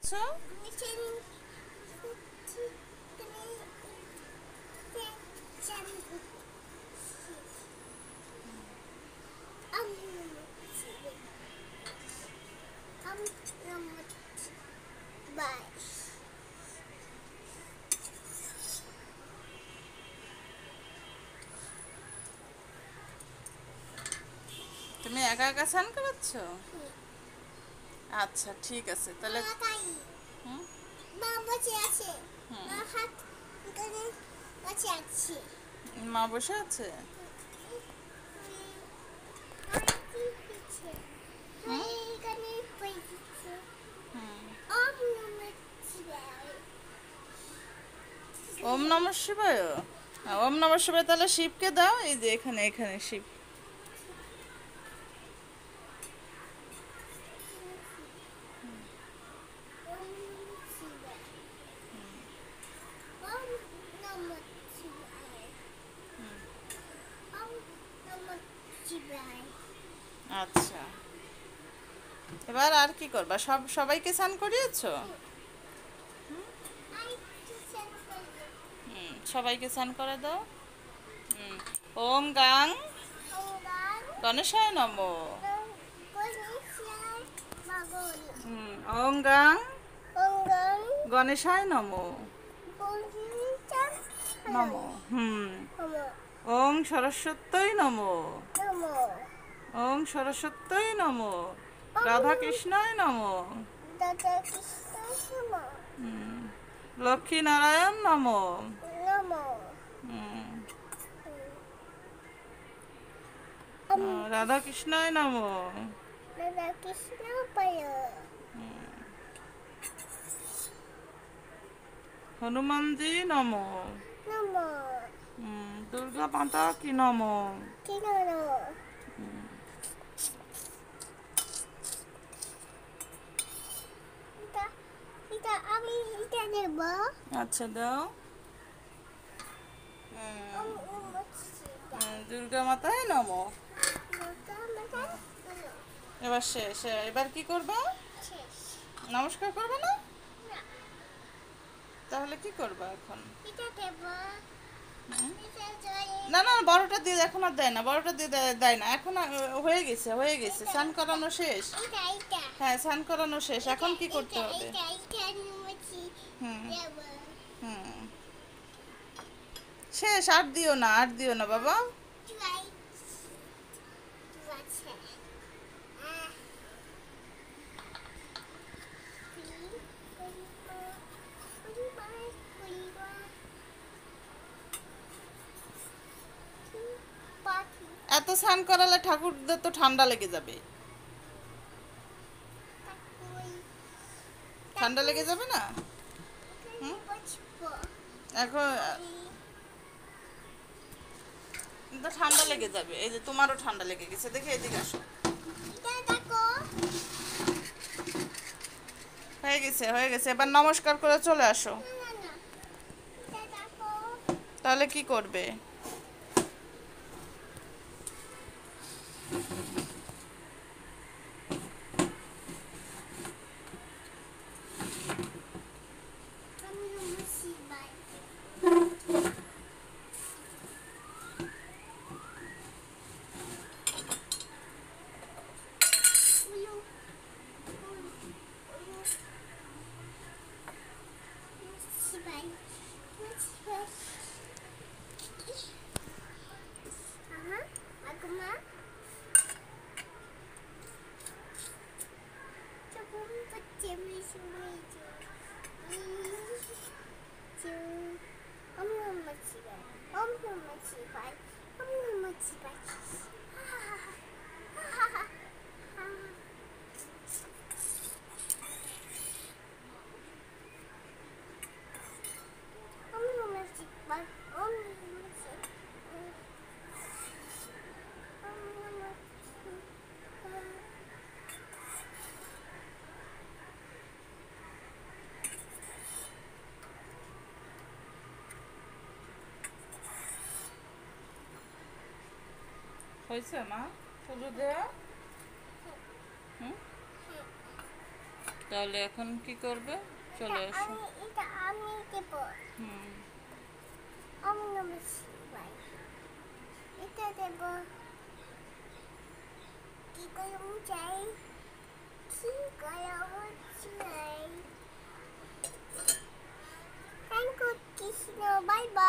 করছো? তুমি একা একা স্নান করাচ্ছ? আচ্ছা ঠিক আছে তাহলে। হুম মা বসে আছে। হুম ওম নমঃ শিবায়। ওম নমঃ শিবায় তাহলে শিবকে দাও, এই যে এখানে এখানে শিব। আচ্ছা এবার আর কি করবা? সবাইকে স্নান করিয়েছো? সবাইকে স্নান করে দাও। ওম গাং গণেশায় নমঃ। ওম গাং গণেশায় নমঃ। নমঃ। ওং সরস্বত্যই নমঃ। ওং সরস্বত্যই নমঃ। রাধা কৃষ্ণায় নমঃ। লক্ষ্মী নারায়ণ নমঃ। রাধা কৃষ্ণায় নমঃ। হনুমানজি নমঃ। দুর্গা মাতা কি নমঃ। আচ্ছা দাও। দুর্গা মাতায় নমঃ। এবার শেষ। এবার কি করবা? নমস্কার করবে না? তাহলে কি করবা এখন? না না বড়টা দিয়ে এখন আর দেয় না, বড়টা দিয়ে দেয় না এখন। হয়ে গেছে হয়ে গেছে, স্নান করানো শেষ। হ্যাঁ স্নান করানো শেষ, এখন কি করতে হবে? হুম হুম শেষ, আর দিও না আর দিও না বাবা। এত স্নান করালে ঠাকুরদের তো ঠান্ডা লেগে যাবে। ঠান্ডা লেগে যাবে না? এখন তো ঠান্ডা লেগে যাবে। এই যে তোমারও ঠান্ডা লেগে গেছে, দেখে এদিকে আসো। হয়ে গেছে হয়ে গেছে, এবার নমস্কার করে চলে আসো। তাহলে কি করবে? হয়েছে মা পুজো দেওয়া? হুম তাহলে এখন কি করবে? চলে আসো। এটা আমি দেব। হুম। আমি নমঃ শিবায়। এটা দেব। কি করে চাই? কি করে চাই? Thank you Krishna, bye by.